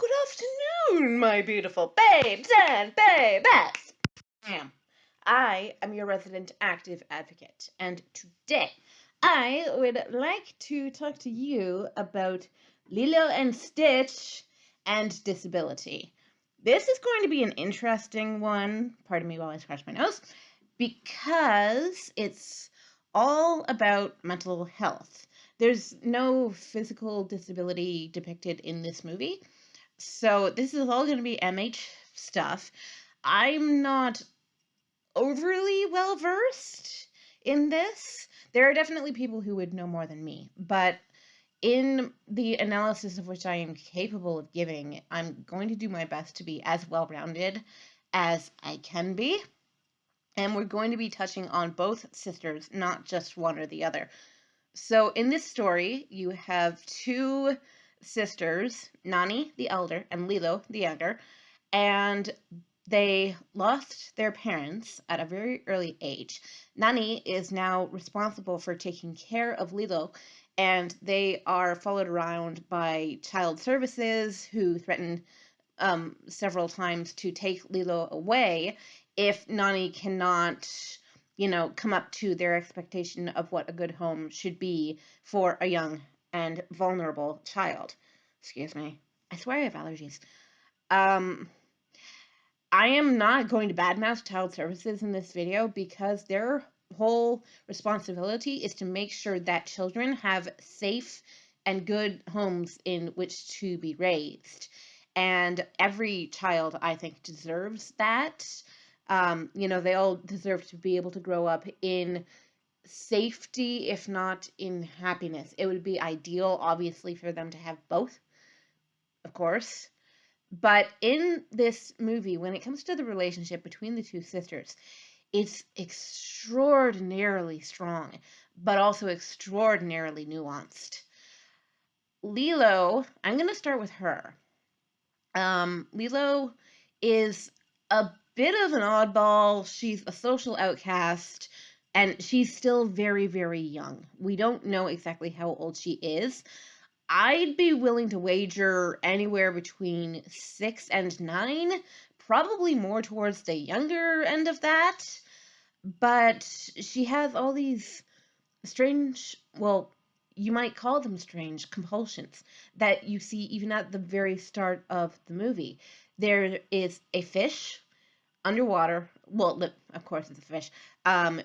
Good afternoon, my beautiful babes and babettes. I am your resident active advocate, and today I would like to talk to you about Lilo and Stitch and disability. This is going to be an interesting one, pardon me while I scratch my nose, because it's all about mental health. There's no physical disability depicted in this movie. So this is all going to be MH stuff. I'm not overly well versed in this. There are definitely people who would know more than me, but in the analysis of which I am capable of giving, I'm going to do my best to be as well rounded as I can be. And we're going to be touching on both sisters, not just one or the other. So in this story, you have two sisters, Nani the elder and Lilo the younger, and they lost their parents at a very early age. Nani is now responsible for taking care of Lilo, and they are followed around by child services who threaten several times to take Lilo away if Nani cannot, come up to their expectation of what a good home should be for a young and vulnerable child. Excuse me. I swear I have allergies. Um, I am not going to badmouth child services in this video because their whole responsibility is to make sure that children have safe and good homes in which to be raised. And every child, I think, deserves that. They all deserve to be able to grow up in safety, if not in happiness. It would be ideal, obviously, for them to have both, of course. But in this movie, when it comes to the relationship between the two sisters, it's extraordinarily strong, but also extraordinarily nuanced. Lilo, I'm going to start with her. Lilo is a bit of an oddball. She's a social outcast, and she's still very, very young. We don't know exactly how old she is. I'd be willing to wager anywhere between 6 and 9, probably more towards the younger end of that. But she has all these strange, well, you might call them strange compulsions that you see even at the very start of the movie. There is a fish underwater, well, of course it's a fish,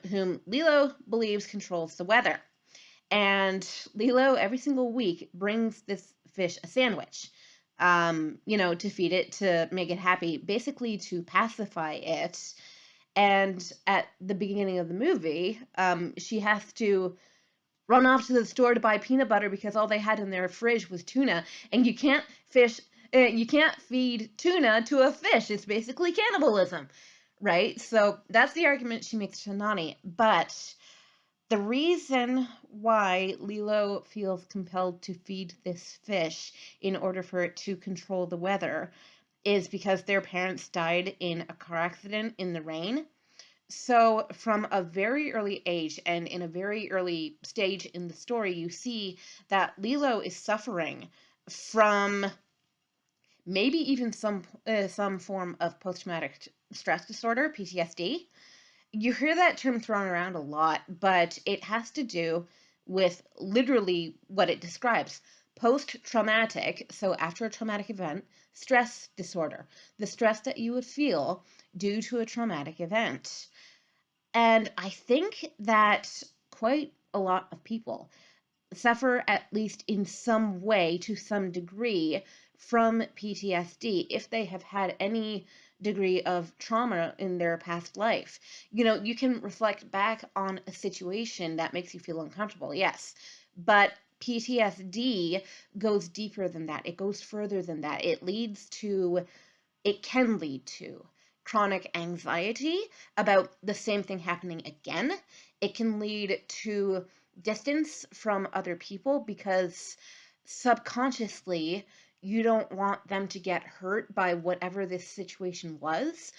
whom Lilo believes controls the weather. And Lilo, every single week, brings this fish a sandwich, to feed it, to make it happy, basically to pacify it. And at the beginning of the movie, she has to run off to the store to buy peanut butter because all they had in their fridge was tuna, and you can't feed tuna to a fish. It's basically cannibalism, right? So that's the argument she makes to Nani. But the reason why Lilo feels compelled to feed this fish in order for it to control the weather is because their parents died in a car accident in the rain. So, from a very early age and in a very early stage in the story, you see that Lilo is suffering from maybe even some form of post-traumatic stress disorder, PTSD. You hear that term thrown around a lot, but it has to do with literally what it describes. Post-traumatic, so after a traumatic event, stress disorder. The stress that you would feel due to a traumatic event. And I think that quite a lot of people suffer, at least in some way, to some degree, from PTSD if they have had any degree of trauma in their past life. You can reflect back on a situation that makes you feel uncomfortable, yes, but PTSD goes deeper than that. It goes further than that. It can lead to chronic anxiety about the same thing happening again. It can lead to distance from other people because subconsciously you don't want them to get hurt by whatever this situation was.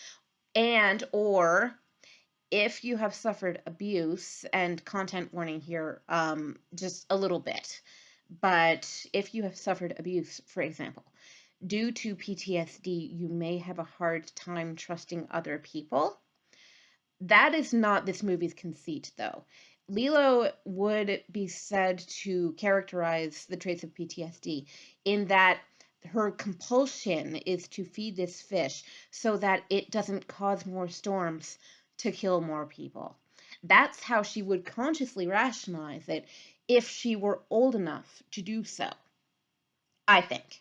And or if you have suffered abuse, and content warning here, just a little bit, but if you have suffered abuse, for example, due to PTSD, you may have a hard time trusting other people. That is not this movie's conceit, though. Lilo would be said to characterize the traits of PTSD in that her compulsion is to feed this fish so that it doesn't cause more storms to kill more people. That's how she would consciously rationalize it if she were old enough to do so, I think.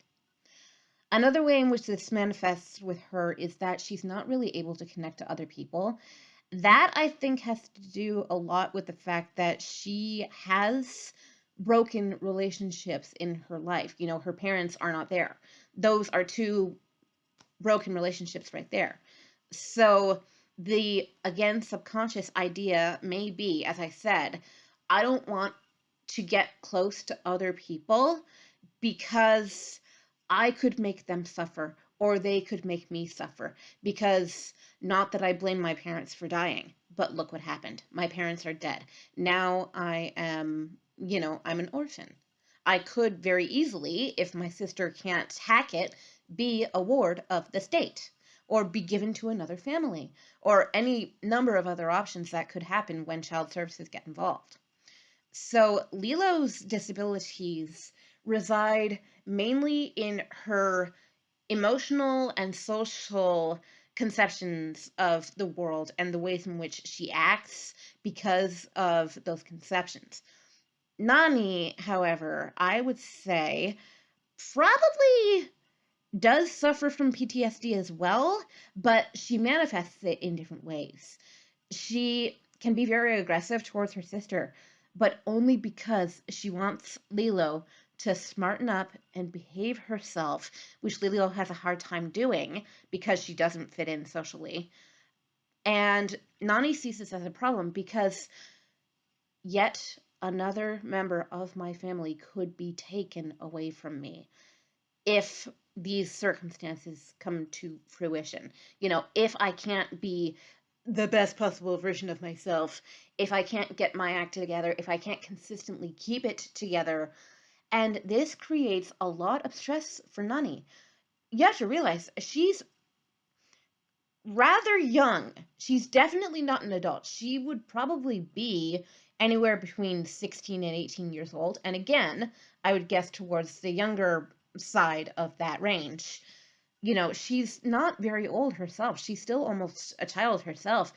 Another way in which this manifests with her is that she's not really able to connect to other people. That I think has to do a lot with the fact that she has broken relationships in her life. You know, her parents are not there. Those are two broken relationships right there. So the, again, subconscious idea may be, as I said, I don't want to get close to other people because I could make them suffer or they could make me suffer. Because, not that I blame my parents for dying, but look what happened. My parents are dead. Now I am, I'm an orphan. I could very easily, if my sister can't hack it, be a ward of the state or be given to another family or any number of other options that could happen when child services get involved. So Lilo's disabilities reside mainly in her emotional and social conceptions of the world and the ways in which she acts because of those conceptions. Nani, however, I would say probably does suffer from PTSD as well, but she manifests it in different ways. She can be very aggressive towards her sister, but only because she wants Lilo to smarten up and behave herself, which Lilo has a hard time doing because she doesn't fit in socially. And Nani sees this as a problem because yet another member of my family could be taken away from me if these circumstances come to fruition. If I can't be the best possible version of myself, if I can't get my act together, if I can't consistently keep it together. And this creates a lot of stress for Nani. You have to realize she's rather young. She's definitely not an adult. She would probably be anywhere between 16 and 18 years old. And again, I would guess towards the younger side of that range. She's not very old herself. She's still almost a child herself.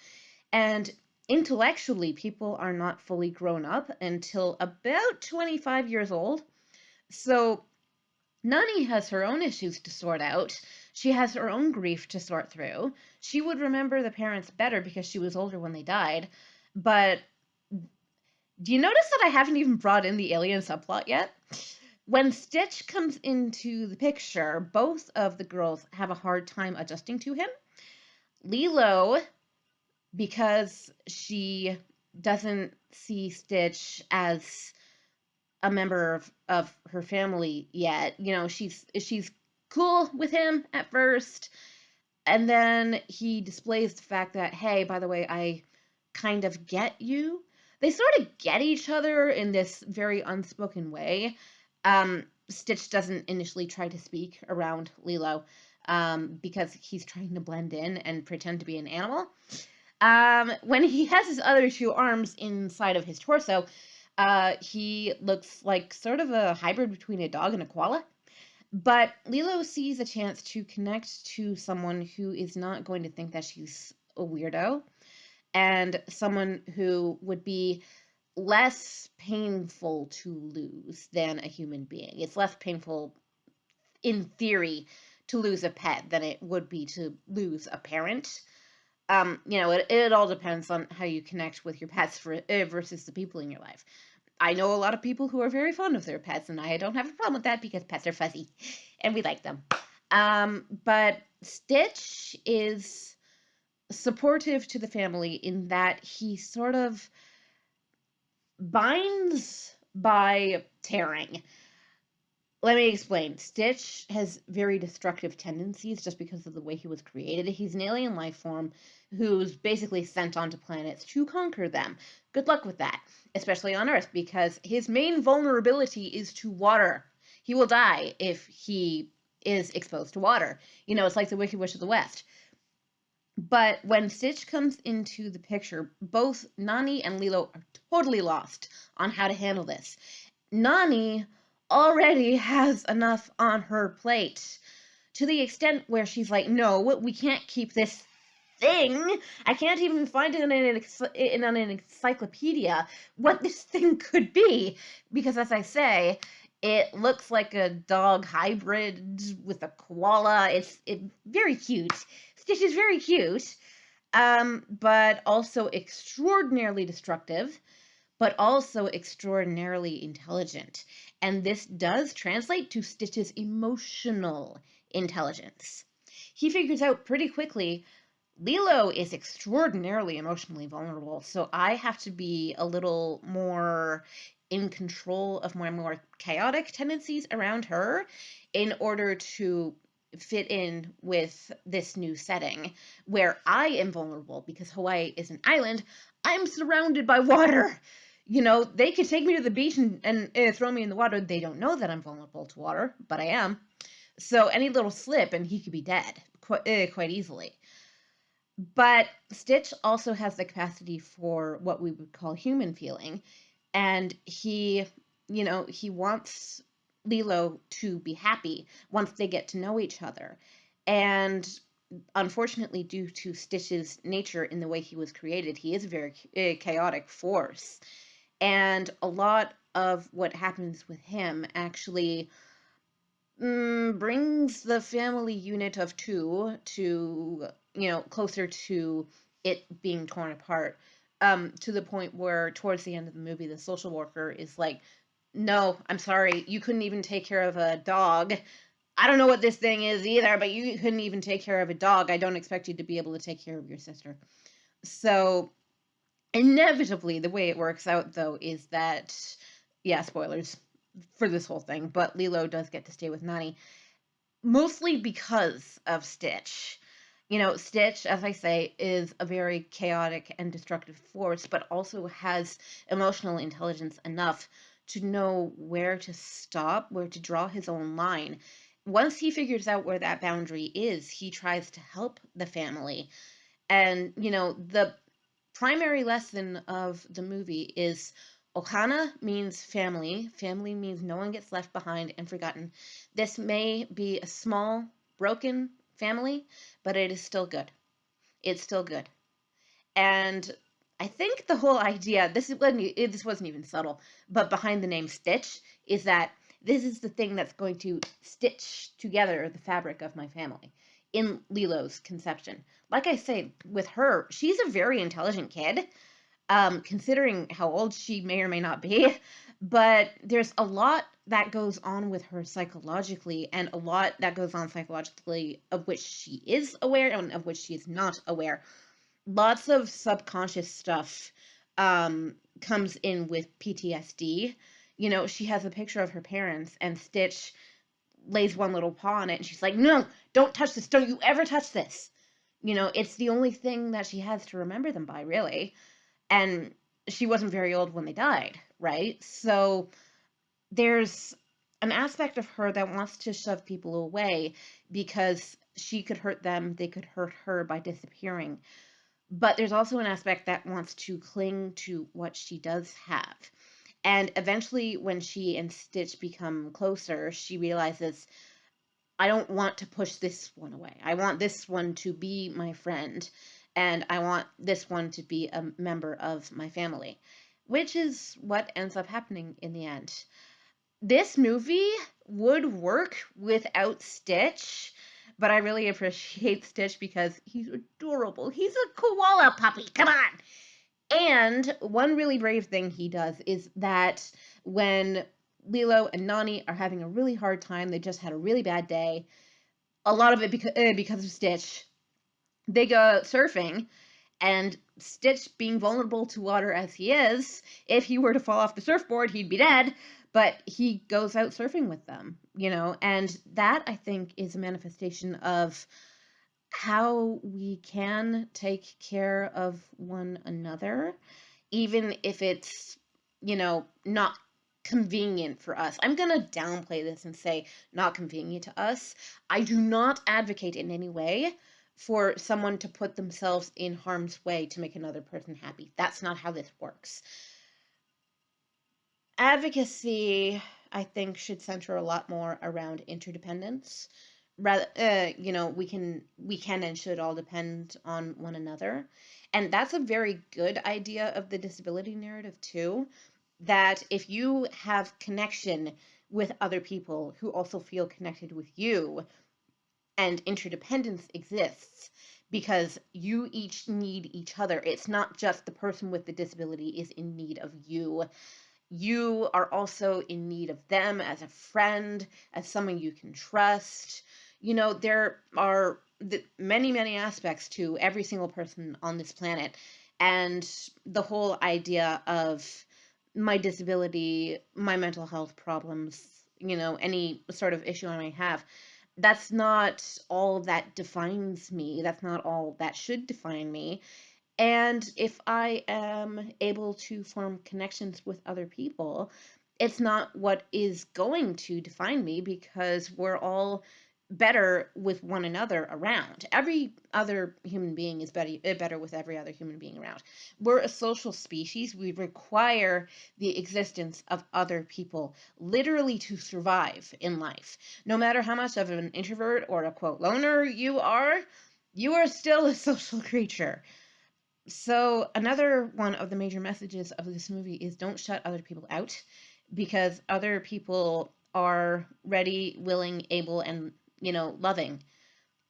And intellectually, people are not fully grown up until about 25 years old. So Nani has her own issues to sort out. She has her own grief to sort through. She would remember the parents better because she was older when they died. But do you notice that I haven't even brought in the alien subplot yet? When Stitch comes into the picture, both of the girls have a hard time adjusting to him. Lilo, because she doesn't see Stitch as a member of her family yet. She's cool with him at first, and then he displays the fact that, hey, by the way, I kind of get you. They sort of get each other in this very unspoken way. Stitch doesn't initially try to speak around Lilo because he's trying to blend in and pretend to be an animal. When he has his other two arms inside of his torso, he looks like sort of a hybrid between a dog and a koala. But Lilo sees a chance to connect to someone who is not going to think that she's a weirdo and someone who would be less painful to lose than a human being. It's less painful, in theory, to lose a pet than it would be to lose a parent. It all depends on how you connect with your pets versus the people in your life. I know a lot of people who are very fond of their pets, and I don't have a problem with that because pets are fuzzy, and we like them. But Stitch is supportive to the family in that he sort of binds by tearing. Let me explain. Stitch has very destructive tendencies just because of the way he was created. He's an alien life form who's basically sent onto planets to conquer them. Good luck with that, especially on Earth, because his main vulnerability is to water. He will die if he is exposed to water. It's like the Wicked Witch of the West. But when Stitch comes into the picture, both Nani and Lilo are totally lost on how to handle this. Nani already has enough on her plate to the extent where she's like, no, we can't keep this thing. I can't even find it in an encyclopedia what this thing could be. Because, as I say, it looks like a dog hybrid with a koala. It's very cute. Stitch is very cute, but also extraordinarily destructive, but also extraordinarily intelligent. And this does translate to Stitch's emotional intelligence. He figures out pretty quickly Lilo is extraordinarily emotionally vulnerable, so I have to be a little more in control of my more chaotic tendencies around her in order to fit in with this new setting where I am vulnerable because Hawaii is an island. I'm surrounded by water. They could take me to the beach and throw me in the water. They don't know that I'm vulnerable to water, but I am. So any little slip and he could be dead quite easily. But Stitch also has the capacity for what we would call human feeling. And he wants Lilo to be happy once they get to know each other. And unfortunately, due to Stitch's nature in the way he was created, he is a very chaotic force. And a lot of what happens with him actually brings the family unit of two to, closer to it being torn apart. To the point where towards the end of the movie, the social worker is like, no, I'm sorry, you couldn't even take care of a dog. I don't know what this thing is either, but you couldn't even take care of a dog. I don't expect you to be able to take care of your sister. So, inevitably, the way it works out, though, is that, yeah, spoilers for this whole thing, but Lilo does get to stay with Nani mostly because of Stitch. Stitch, as I say, is a very chaotic and destructive force, but also has emotional intelligence enough to know where to stop, where to draw his own line. Once he figures out where that boundary is, he tries to help the family. And, the primary lesson of the movie is Ohana means family. Family means no one gets left behind and forgotten. This may be a small, broken family, but it is still good. It's still good. And I think the whole idea, this wasn't even subtle, but behind the name Stitch is that this is the thing that's going to stitch together the fabric of my family in Lilo's conception. Like I say, with her, she's a very intelligent kid, considering how old she may or may not be. But there's a lot that goes on with her psychologically, and a lot that goes on psychologically of which she is aware and of which she is not aware. Lots of subconscious stuff comes in with PTSD. She has a picture of her parents, and Stitch lays one little paw on it, and she's like, no, don't touch this. Don't you ever touch this. It's the only thing that she has to remember them by, really. And she wasn't very old when they died, right? So there's an aspect of her that wants to shove people away because she could hurt them, they could hurt her by disappearing. But there's also an aspect that wants to cling to what she does have. And eventually, when she and Stitch become closer, she realizes, I don't want to push this one away. I want this one to be my friend, and I want this one to be a member of my family, which is what ends up happening in the end. This movie would work without Stitch, but I really appreciate Stitch because he's adorable. He's a koala puppy. Come on. And one really brave thing he does is that when Lilo and Nani are having a really hard time, they just had a really bad day, a lot of it because of Stitch, they go surfing, and Stitch, being vulnerable to water as he is, if he were to fall off the surfboard, he'd be dead, but he goes out surfing with them, and that, I think, is a manifestation of how we can take care of one another, even if it's, not convenient for us. I'm going to downplay this and say not convenient to us. I do not advocate in any way for someone to put themselves in harm's way to make another person happy. That's not how this works. Advocacy, I think, should center a lot more around interdependence. Rather, we can and should all depend on one another, and that's a very good idea of the disability narrative too. That if you have connection with other people who also feel connected with you, and interdependence exists because you each need each other. It's not just the person with the disability is in need of you. You are also in need of them as a friend, as someone you can trust. There are many, many aspects to every single person on this planet. And the whole idea of my disability, my mental health problems, any sort of issue I may have, that's not all that defines me. That's not all that should define me. And if I am able to form connections with other people, it's not what is going to define me because we're all better with one another around. Every other human being is better with every other human being around. We're a social species. We require the existence of other people literally to survive in life. No matter how much of an introvert or a quote loner you are still a social creature. So, another one of the major messages of this movie is don't shut other people out because other people are ready, willing, able, and, loving.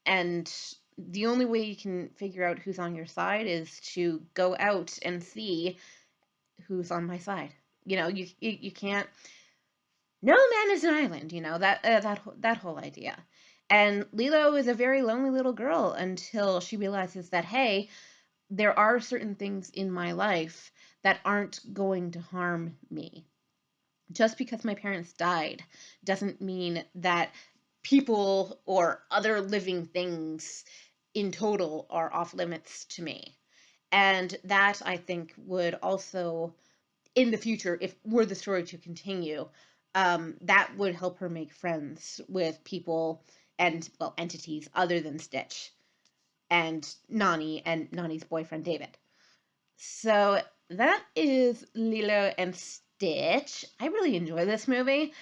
And the only way you can figure out who's on your side is to go out and see who's on my side. You can't. No man is an island. That whole idea. And Lilo is a very lonely little girl until she realizes that, hey, there are certain things in my life that aren't going to harm me. Just because my parents died doesn't mean that people or other living things in total are off limits to me. And that, I think, would also, in the future, if were the story to continue, that would help her make friends with people and, well, entities other than Stitch and Nani and Nani's boyfriend David. So that is Lilo and Stitch. I really enjoy this movie.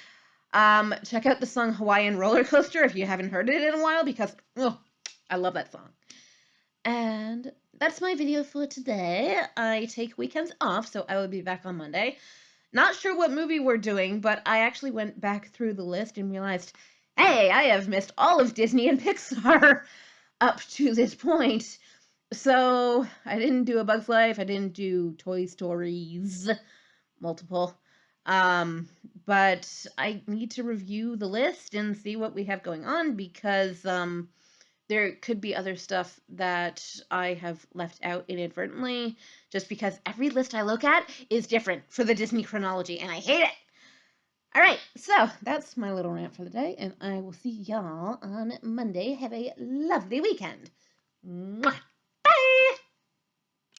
Check out the song Hawaiian Roller Coaster if you haven't heard it in a while because I love that song. And that's my video for today. I take weekends off, so I will be back on Monday. Not sure what movie we're doing, but I actually went back through the list and realized, hey, I have missed all of Disney and Pixar up to this point. So I didn't do A Bug's Life. I didn't do Toy Stories, multiple. But I need to review the list and see what we have going on because there could be other stuff that I have left out inadvertently just because every list I look at is different for the Disney chronology and I hate it. All right, so that's my little rant for the day, and I will see y'all on Monday. Have a lovely weekend. Mwah!